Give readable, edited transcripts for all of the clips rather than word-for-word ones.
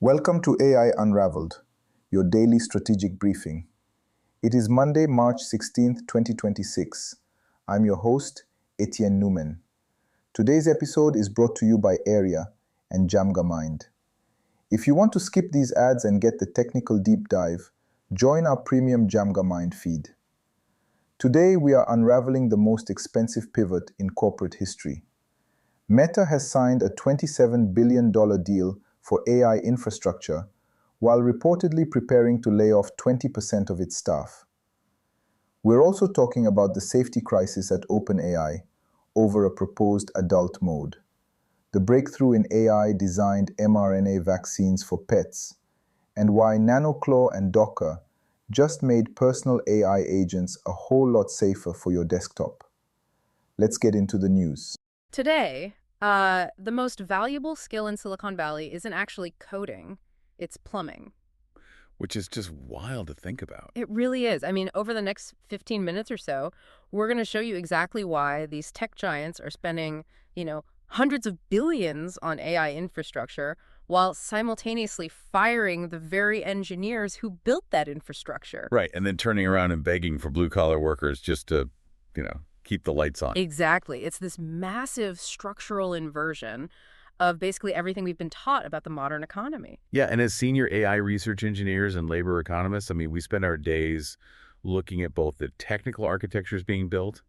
Welcome to AI Unraveled, your daily strategic briefing. It is Monday, March 16th, 2026. I'm your host, Etienne Newman. Today's episode is brought to you by Area and JamgaMind. If you want to skip these ads and get the technical deep dive, join our premium JamgaMind feed. Today, we are unraveling the most expensive pivot in corporate history. Meta has signed a $27 billion deal for AI infrastructure, while reportedly preparing to lay off 20% of its staff. We're also talking about the safety crisis at OpenAI over a proposed adult mode, the breakthrough in AI-designed mRNA vaccines for pets, and why NanoClaw and Docker just made personal AI agents a whole lot safer for your desktop. Let's get into the news. Today, the most valuable skill in Silicon Valley isn't actually coding, it's plumbing. Which is just wild to think about. It really is. I mean, over the next 15 minutes or so, we're going to show you exactly why these tech giants are spending, hundreds of billions on AI infrastructure while simultaneously firing the very engineers who built that infrastructure. Right, and then turning around and begging for blue-collar workers just to, keep the lights on. Exactly. It's this massive structural inversion of basically everything we've been taught about the modern economy. Yeah, and as senior AI research engineers and labor economists, we spend our days looking at both the technical architectures being built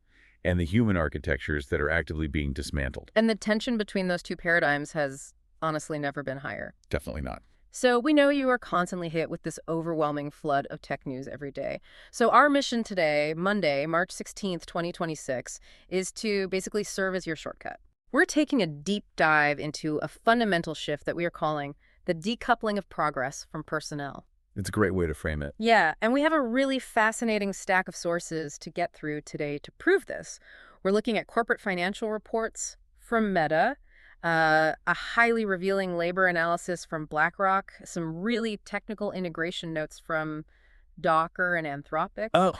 and the human architectures that are actively being dismantled. And the tension between those two paradigms has honestly never been higher. Definitely not. So we know you are constantly hit with this overwhelming flood of tech news every day. So our mission today, Monday, March 16th, 2026, is to basically serve as your shortcut. We're taking a deep dive into a fundamental shift that we are calling the decoupling of progress from personnel. It's a great way to frame it. Yeah, and we have a really fascinating stack of sources to get through today to prove this. We're looking at corporate financial reports from Meta, a highly revealing labor analysis from BlackRock, some really technical integration notes from Docker and Anthropic. Oh,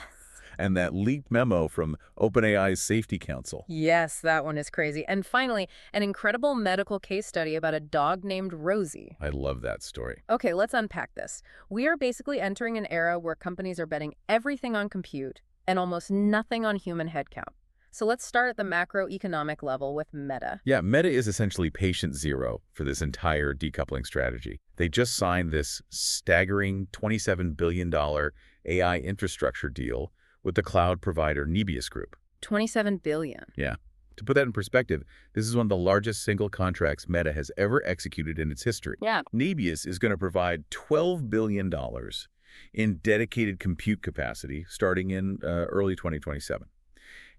and that leaked memo from OpenAI's Safety Council. Yes, that one is crazy. And finally, an incredible medical case study about a dog named Rosie. I love that story. Okay, let's unpack this. We are basically entering an era where companies are betting everything on compute and almost nothing on human headcount. So let's start at the macroeconomic level with Meta. Yeah, Meta is essentially patient zero for this entire decoupling strategy. They just signed this staggering $27 billion AI infrastructure deal with the cloud provider Nebius Group. $27 billion. Yeah. To put that in perspective, this is one of the largest single contracts Meta has ever executed in its history. Yeah. Nebius is going to provide $12 billion in dedicated compute capacity starting in early 2027.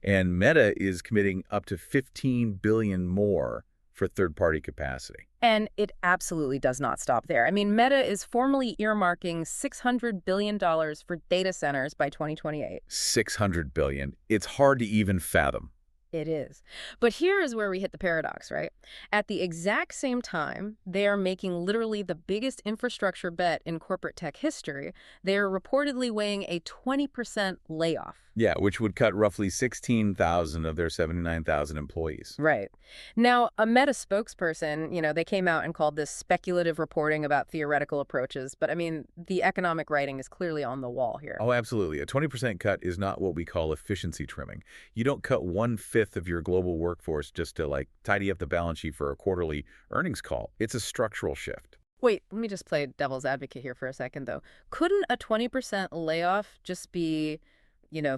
And Meta is committing up to $15 billion more for third-party capacity. And it absolutely does not stop there. Meta is formally earmarking $600 billion for data centers by 2028. $600 billion. It's hard to even fathom. It is. But here is where we hit the paradox, right? At the exact same time, they are making literally the biggest infrastructure bet in corporate tech history. They are reportedly weighing a 20% layoff. Yeah, which would cut roughly 16,000 of their 79,000 employees. Right. Now, a Meta spokesperson, they came out and called this speculative reporting about theoretical approaches. But the economic writing is clearly on the wall here. Oh, absolutely. A 20% cut is not what we call efficiency trimming. You don't cut 1/5 of your global workforce just to tidy up the balance sheet for a quarterly earnings call. It's a structural shift. Wait, let me just play devil's advocate here for a second, though. Couldn't a 20% layoff just be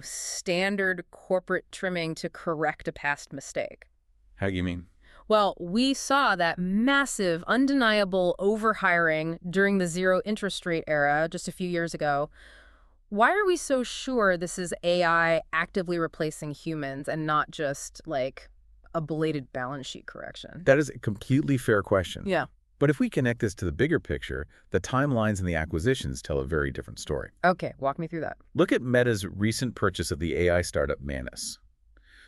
standard corporate trimming to correct a past mistake? How do you mean? Well, we saw that massive, undeniable overhiring during the zero interest rate era just a few years ago. Why are we so sure this is AI actively replacing humans and not just a belated balance sheet correction? That is a completely fair question. Yeah. But if we connect this to the bigger picture, the timelines and the acquisitions tell a very different story. Okay, walk me through that. Look at Meta's recent purchase of the AI startup Manus.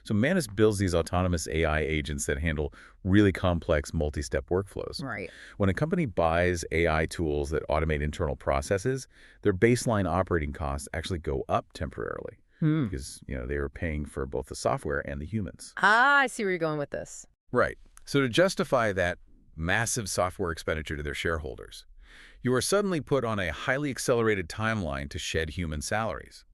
So Manus builds these autonomous AI agents that handle really complex multi-step workflows. Right. When a company buys AI tools that automate internal processes, their baseline operating costs actually go up temporarily because, they were paying for both the software and the humans. Ah, I see where you're going with this. Right. So to justify that massive software expenditure to their shareholders, You are suddenly put on a highly accelerated timeline to shed human salaries.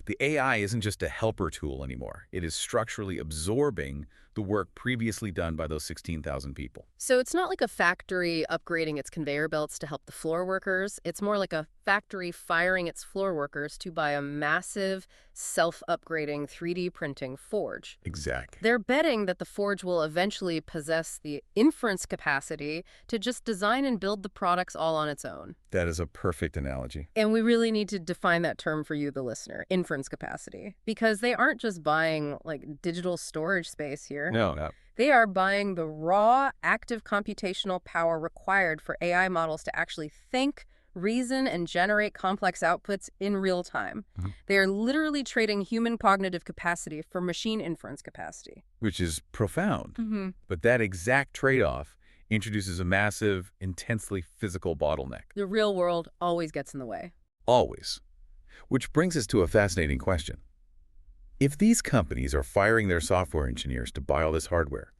The AI isn't just a helper tool anymore. It is structurally absorbing the work previously done by those 16,000 people. So it's not like a factory upgrading its conveyor belts to help the floor workers. It's more like a factory firing its floor workers to buy a massive, self-upgrading 3D printing forge. Exactly. They're betting that the forge will eventually possess the inference capacity to just design and build the products all on its own. That is a perfect analogy. And we really need to define that term for you, the listener, inference capacity, because they aren't just buying like digital storage space here. No. They are buying the raw, active computational power required for AI models to actually think, reason, and generate complex outputs in real time. They are literally trading human cognitive capacity for machine inference capacity. Which is profound. But that exact trade-off introduces a massive, intensely physical bottleneck. The real world always gets in the way. Always. Which brings us to a fascinating question. If these companies are firing their software engineers to buy all this hardware,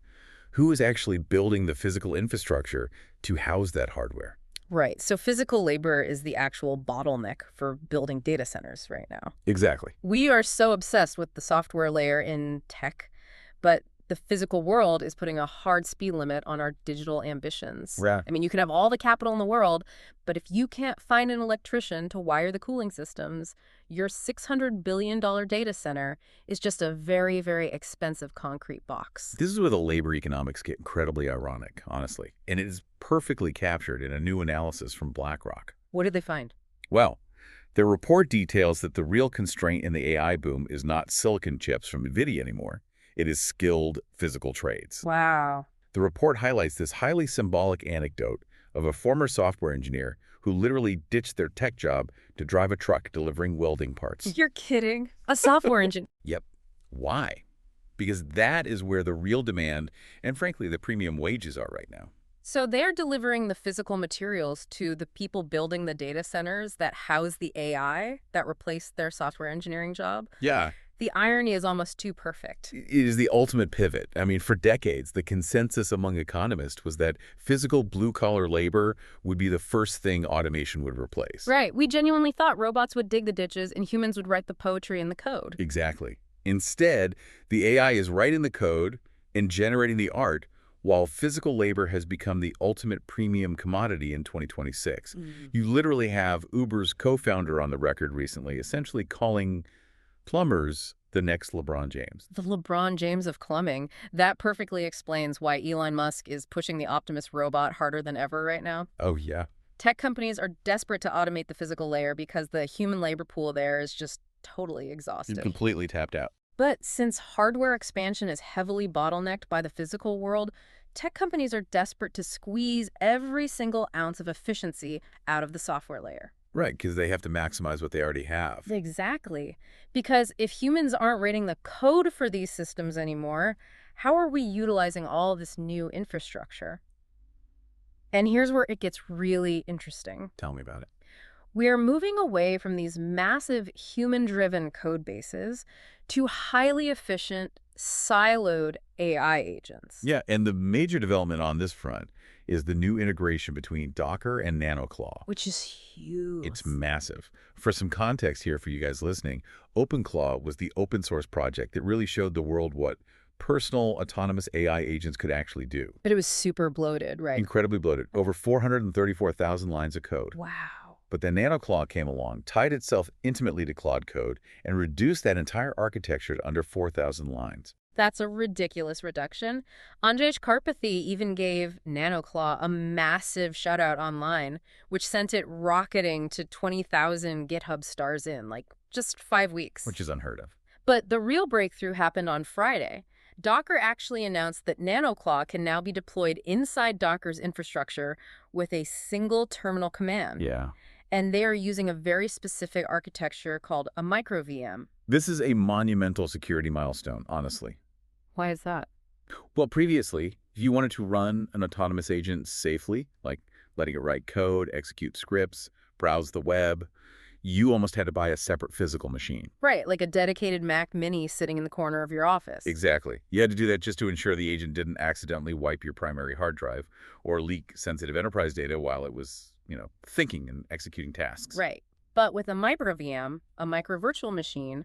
who is actually building the physical infrastructure to house that hardware? Right. So physical labor is the actual bottleneck for building data centers right now. Exactly. We are so obsessed with the software layer in tech, but the physical world is putting a hard speed limit on our digital ambitions. Yeah. I mean, you can have all the capital in the world, but if you can't find an electrician to wire the cooling systems, your $600 billion data center is just a very, very expensive concrete box. This is where the labor economics get incredibly ironic, honestly. And it is perfectly captured in a new analysis from BlackRock. What did they find? Well, their report details that the real constraint in the AI boom is not silicon chips from NVIDIA anymore. It is skilled physical trades. Wow. The report highlights this highly symbolic anecdote of a former software engineer who literally ditched their tech job to drive a truck delivering welding parts. You're kidding. A software engineer. Yep. Why? Because that is where the real demand and, frankly, the premium wages are right now. So they're delivering the physical materials to the people building the data centers that house the AI that replaced their software engineering job. Yeah. The irony is almost too perfect. It is the ultimate pivot. I mean, for decades, the consensus among economists was that physical blue-collar labor would be the first thing automation would replace. Right. We genuinely thought robots would dig the ditches and humans would write the poetry and the code. Exactly. Instead, the AI is writing the code and generating the art, while physical labor has become the ultimate premium commodity in 2026. You literally have Uber's co-founder on the record recently, essentially calling plumbers the next LeBron James. The LeBron James of plumbing. That perfectly explains why Elon Musk is pushing the Optimus robot harder than ever right now. Oh, yeah. Tech companies are desperate to automate the physical layer because the human labor pool there is just totally exhausted. Completely tapped out. But since hardware expansion is heavily bottlenecked by the physical world, tech companies are desperate to squeeze every single ounce of efficiency out of the software layer. Right, because they have to maximize what they already have. Exactly. Because if humans aren't writing the code for these systems anymore, how are we utilizing all this new infrastructure? And here's where it gets really interesting. Tell me about it. We are moving away from these massive human-driven code bases to highly efficient, siloed AI agents. Yeah, and the major development on this front is the new integration between Docker and NanoClaw. Which is huge. It's massive. For some context here for you guys listening, OpenClaw was the open source project that really showed the world what personal autonomous AI agents could actually do. But it was super bloated, right? Incredibly bloated. Over 434,000 lines of code. Wow. But then NanoClaw came along, tied itself intimately to Claude code, and reduced that entire architecture to under 4,000 lines. That's a ridiculous reduction. Andrej Karpathy even gave NanoClaw a massive shout-out online, which sent it rocketing to 20,000 GitHub stars in, like, just 5 weeks. Which is unheard of. But the real breakthrough happened on Friday. Docker actually announced that NanoClaw can now be deployed inside Docker's infrastructure with a single terminal command. Yeah. And they are using a very specific architecture called a MicroVM. This is a monumental security milestone, honestly. Why is that? Well, previously, if you wanted to run an autonomous agent safely, like letting it write code, execute scripts, browse the web, you almost had to buy a separate physical machine. Right, like a dedicated Mac Mini sitting in the corner of your office. Exactly. You had to do that just to ensure the agent didn't accidentally wipe your primary hard drive or leak sensitive enterprise data while it was thinking and executing tasks. Right. But with a microVM, a micro virtual machine,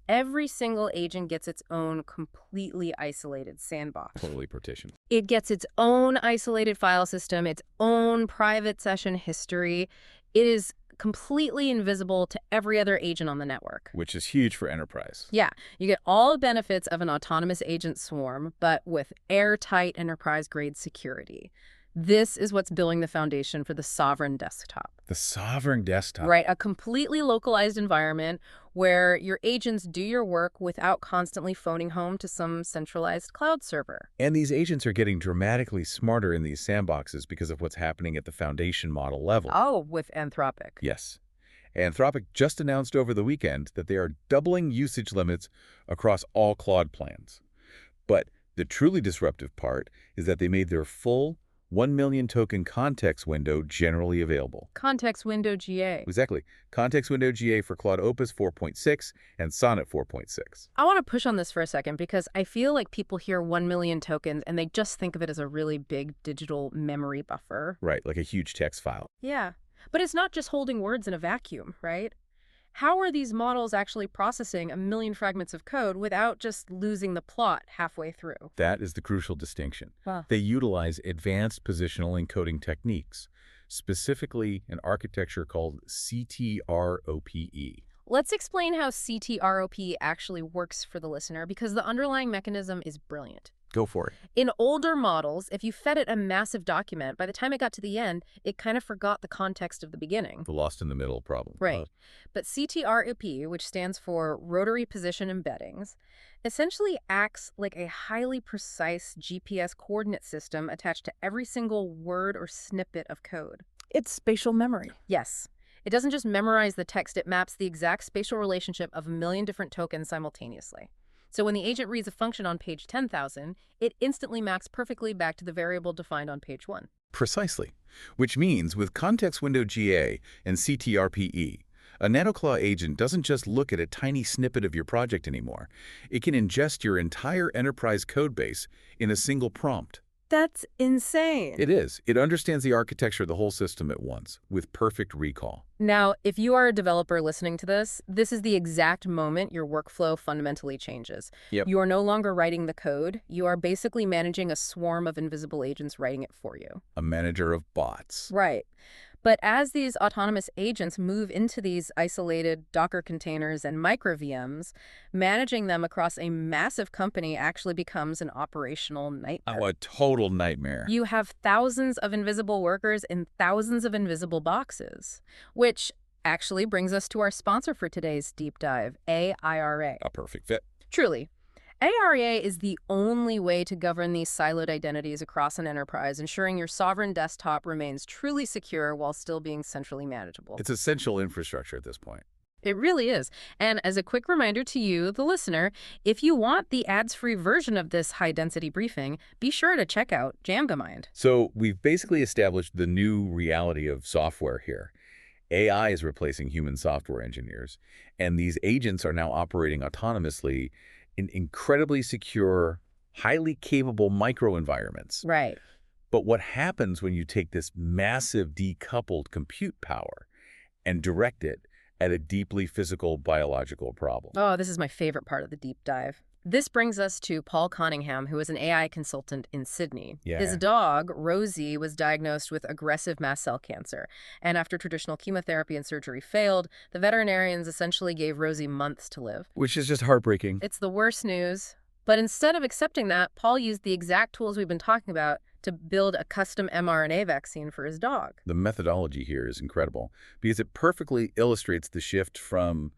every single agent gets its own completely isolated sandbox. Totally partitioned. It gets its own isolated file system, its own private session history. It is completely invisible to every other agent on the network. Which is huge for enterprise. Yeah, you get all the benefits of an autonomous agent swarm, but with airtight enterprise-grade security. This is what's building the foundation for the sovereign desktop. The sovereign desktop. Right, a completely localized environment where your agents do your work without constantly phoning home to some centralized cloud server. And these agents are getting dramatically smarter in these sandboxes because of what's happening at the foundation model level. Oh, with Anthropic. Yes. Anthropic just announced over the weekend that they are doubling usage limits across all Claude plans. But the truly disruptive part is that they made their full 1 million token context window generally available. Context window GA. Exactly. Context window GA for Claude Opus 4.6 and Sonnet 4.6. I want to push on this for a second because I feel like people hear 1 million tokens and they just think of it as a really big digital memory buffer. Right, like a huge text file. Yeah, but it's not just holding words in a vacuum, right? How are these models actually processing 1 million fragments of code without just losing the plot halfway through? That is the crucial distinction. Wow. They utilize advanced positional encoding techniques, specifically an architecture called CTROPE. Let's explain how CTROP actually works for the listener because the underlying mechanism is brilliant. Go for it. In older models, if you fed it a massive document, by the time it got to the end, it kind of forgot the context of the beginning. The lost in the middle problem. Right. But CTROP, which stands for Rotary Position Embeddings, essentially acts like a highly precise GPS coordinate system attached to every single word or snippet of code. It's spatial memory. Yes. It doesn't just memorize the text, it maps the exact spatial relationship of 1 million different tokens simultaneously. So when the agent reads a function on page 10,000, it instantly maps perfectly back to the variable defined on page 1. Precisely. Which means with context window GA and CTRPE, a NanoClaw agent doesn't just look at a tiny snippet of your project anymore. It can ingest your entire enterprise code base in a single prompt. That's insane. It is. It understands the architecture of the whole system at once, with perfect recall. Now, if you are a developer listening to this, this is the exact moment your workflow fundamentally changes. Yep. You are no longer writing the code. You are basically managing a swarm of invisible agents writing it for you. A manager of bots. Right. But as these autonomous agents move into these isolated Docker containers and MicroVMs, managing them across a massive company actually becomes an operational nightmare. Oh, a total nightmare. You have thousands of invisible workers in thousands of invisible boxes, which actually brings us to our sponsor for today's deep dive, AIRA. A perfect fit. Truly. ARA is the only way to govern these siloed identities across an enterprise, ensuring your sovereign desktop remains truly secure while still being centrally manageable. It's essential infrastructure at this point. It really is. And as a quick reminder to you, the listener, if you want the ads-free version of this high-density briefing, be sure to check out Jamgamind. So we've basically established the new reality of software here. AI is replacing human software engineers, and these agents are now operating autonomously in incredibly secure, highly capable microenvironments. Right. But what happens when you take this massive decoupled compute power and direct it at a deeply physical biological problem? Oh, this is my favorite part of the deep dive. This brings us to Paul Conningham, who is an AI consultant in Sydney. Yeah. His dog, Rosie, was diagnosed with aggressive mast cell cancer. And after traditional chemotherapy and surgery failed, the veterinarians essentially gave Rosie months to live. Which is just heartbreaking. It's the worst news. But instead of accepting that, Paul used the exact tools we've been talking about to build a custom mRNA vaccine for his dog. The methodology here is incredible because it perfectly illustrates the shift from,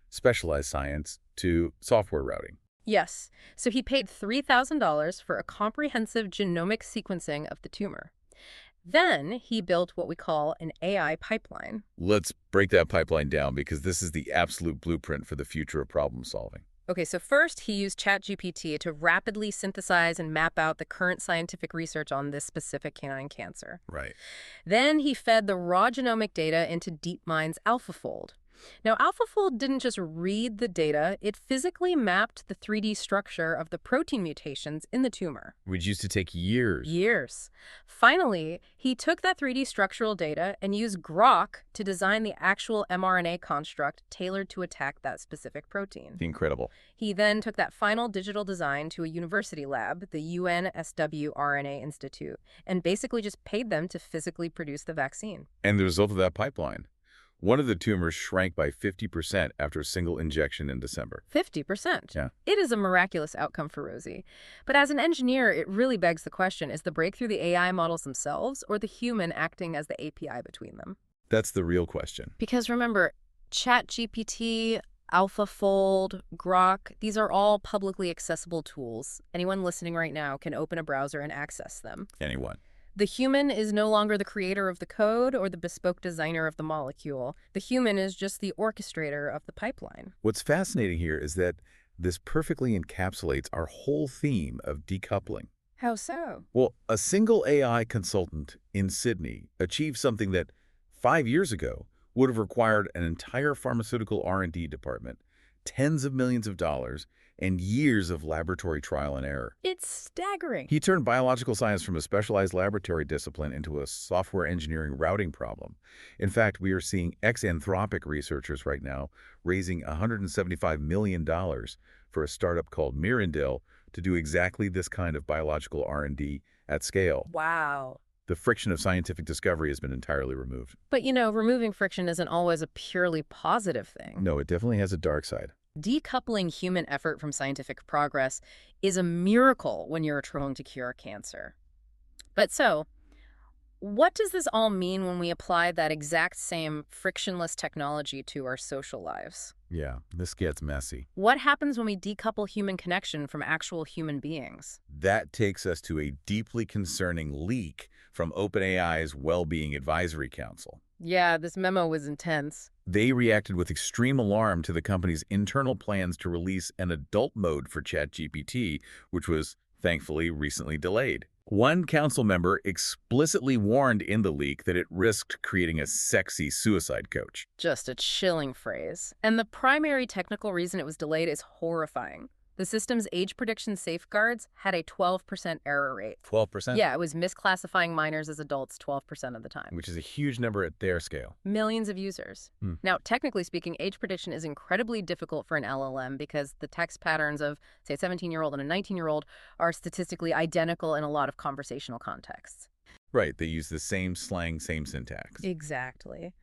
specialized science to software routing. Yes. So he paid $3,000 for a comprehensive genomic sequencing of the tumor. Then he built what we call an AI pipeline. Let's break that pipeline down because this is the absolute blueprint for the future of problem solving. Okay, so first he used ChatGPT to rapidly synthesize and map out the current scientific research on this specific canine cancer. Right. Then he fed the raw genomic data into DeepMind's AlphaFold. Now, AlphaFold didn't just read the data, it physically mapped the 3D structure of the protein mutations in the tumor. Which used to take years. Years. Finally, he took that 3D structural data and used Grok to design the actual mRNA construct tailored to attack that specific protein. Incredible. He then took that final digital design to a university lab, the UNSW RNA Institute, and basically just paid them to physically produce the vaccine. And the result of that pipeline? One of the tumors shrank by 50% after a single injection in December. 50%. Yeah. It is a miraculous outcome for Rosie. But as an engineer, it really begs the question, is the breakthrough the AI models themselves or the human acting as the API between them? That's the real question. Because remember, ChatGPT, AlphaFold, Grok, these are all publicly accessible tools. Anyone listening right now can open a browser and access them. Anyone. The human is no longer the creator of the code or the bespoke designer of the molecule. The human is just the orchestrator of the pipeline. What's fascinating here is that this perfectly encapsulates our whole theme of decoupling. How so? Well, a single AI consultant in Sydney achieved something that 5 years ago would have required an entire pharmaceutical R&D department, tens of millions of dollars, and years of laboratory trial and error. It's staggering. He turned biological science from a specialized laboratory discipline into a software engineering routing problem. In fact, we are seeing ex-Anthropic researchers right now raising $175 million for a startup called Mirandil to do exactly this kind of biological R&D at scale. Wow. The friction of scientific discovery has been entirely removed. But removing friction isn't always a purely positive thing. No, it definitely has a dark side. Decoupling human effort from scientific progress is a miracle when you're trying to cure cancer. But so, what does this all mean when we apply that exact same frictionless technology to our social lives? Yeah, this gets messy. What happens when we decouple human connection from actual human beings? That takes us to a deeply concerning leak from OpenAI's Well-Being Advisory Council. Yeah, this memo was intense. They reacted with extreme alarm to the company's internal plans to release an adult mode for ChatGPT, which was, thankfully, recently delayed. One council member explicitly warned in the leak that it risked creating a sexy suicide coach. Just a chilling phrase. And the primary technical reason it was delayed is horrifying. The system's age prediction safeguards had a 12% error rate. 12%? Yeah, it was misclassifying minors as adults 12% of the time. Which is a huge number at their scale. Millions of users. Now, technically speaking, age prediction is incredibly difficult for an LLM because the text patterns of, say, a 17-year-old and a 19-year-old are statistically identical in a lot of conversational contexts. Right, they use the same slang, same syntax. Exactly.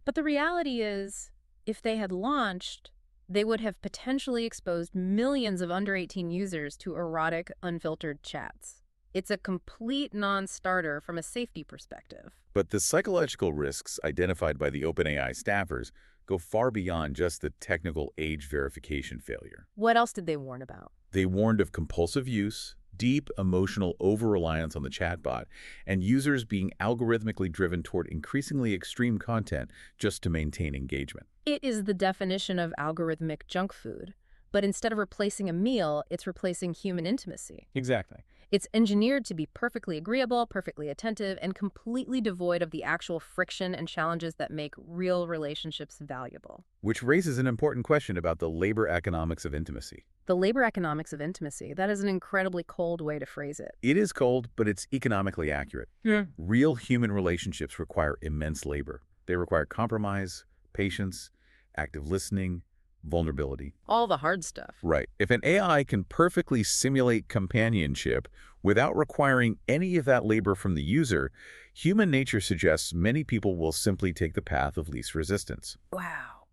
But the reality is, if they had launched, they would have potentially exposed millions of under 18 users to erotic, unfiltered chats. It's a complete non-starter from a safety perspective. But the psychological risks identified by the OpenAI staffers go far beyond just the technical age verification failure. What else did they warn about? They warned of compulsive use, deep emotional over-reliance on the chatbot, and users being algorithmically driven toward increasingly extreme content just to maintain engagement. It is the definition of algorithmic junk food. But instead of replacing a meal, it's replacing human intimacy. Exactly. It's engineered to be perfectly agreeable, perfectly attentive, and completely devoid of the actual friction and challenges that make real relationships valuable. Which raises an important question about the labor economics of intimacy. The labor economics of intimacy, that is an incredibly cold way to phrase it. It is cold, but it's economically accurate. Yeah. Real human relationships require immense labor. They require compromise, patience, active listening, vulnerability. All the hard stuff. Right. If an AI can perfectly simulate companionship without requiring any of that labor from the user, human nature suggests many people will simply take the path of least resistance. Wow.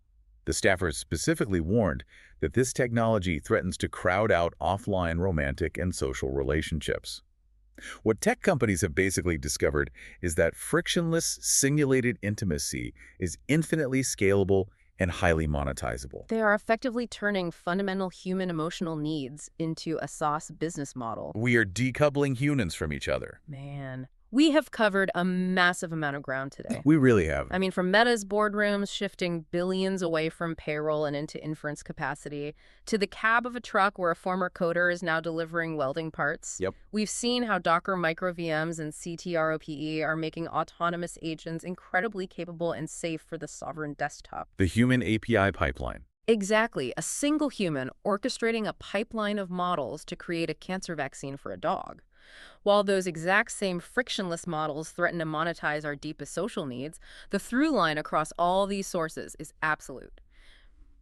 The staffers specifically warned that this technology threatens to crowd out offline romantic and social relationships. What tech companies have basically discovered is that frictionless, simulated intimacy is infinitely scalable and highly monetizable. They are effectively turning fundamental human emotional needs into a SaaS business model. We are decoupling humans from each other. Man, We have covered a massive amount of ground today. We really have. I mean, from Meta's boardrooms shifting billions away from payroll and into inference capacity, to the cab of a truck where a former coder is now delivering welding parts. Yep. We've seen how Docker MicroVMs and CTROPE are making autonomous agents incredibly capable and safe for the sovereign desktop. The human API pipeline. Exactly. A single human orchestrating a pipeline of models to create a cancer vaccine for a dog. While those exact same frictionless models threaten to monetize our deepest social needs, the through line across all these sources is absolute.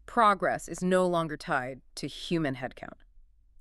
Progress is no longer tied to human headcount.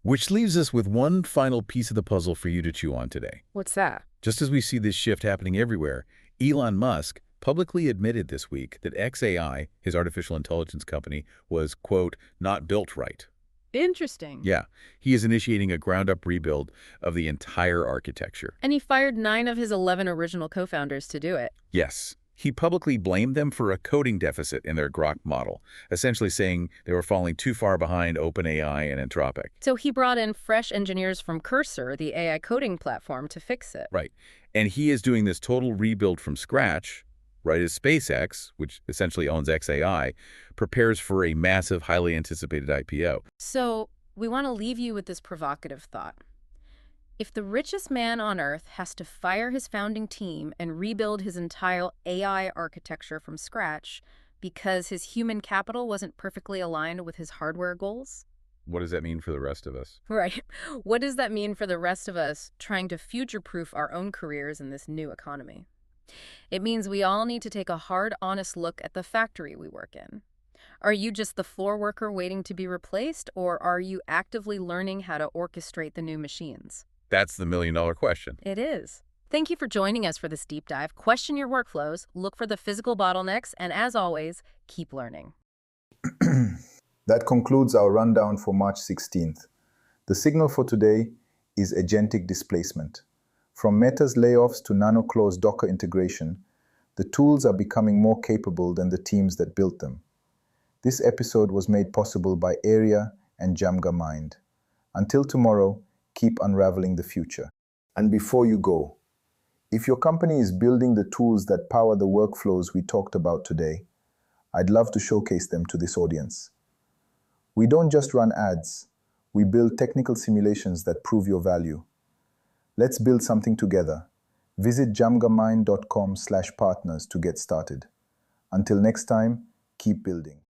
Which leaves us with one final piece of the puzzle for you to chew on today. What's that? Just as we see this shift happening everywhere, Elon Musk publicly admitted this week that xAI, his artificial intelligence company, was, quote, not built right. Interesting. Yeah, he is initiating a ground-up rebuild of the entire architecture. And he fired 9 of his 11 original co-founders to do it. Yes, he publicly blamed them for a coding deficit in their Grok model, essentially saying they were falling too far behind OpenAI and Anthropic. So he brought in fresh engineers from Cursor, the AI coding platform, to fix it. Right, and he is doing this total rebuild from scratch, right as SpaceX, which essentially owns xAI, prepares for a massive, highly anticipated IPO. So we want to leave you with this provocative thought. If the richest man on Earth has to fire his founding team and rebuild his entire AI architecture from scratch because his human capital wasn't perfectly aligned with his hardware goals, What does that mean for the rest of us? right, what does that mean for the rest of us trying to future-proof our own careers in this new economy? It means we all need to take a hard, honest look at the factory we work in. Are you just the floor worker waiting to be replaced, or are you actively learning how to orchestrate the new machines? That's the million-dollar question. It is. Thank you for joining us for this deep dive. Question your workflows, look for the physical bottlenecks, and as always, keep learning. That concludes our rundown for March 16th. The signal for today is agentic displacement. From Meta's layoffs to NanoClaw's Docker integration, the tools are becoming more capable than the teams that built them. This episode was made possible by Area and Jamga Mind. Until tomorrow, keep unraveling the future. And before you go, if your company is building the tools that power the workflows we talked about today, I'd love to showcase them to this audience. We don't just run ads, we build technical simulations that prove your value. Let's build something together. Visit jamgamind.com/partners to get started. Until next time, keep building.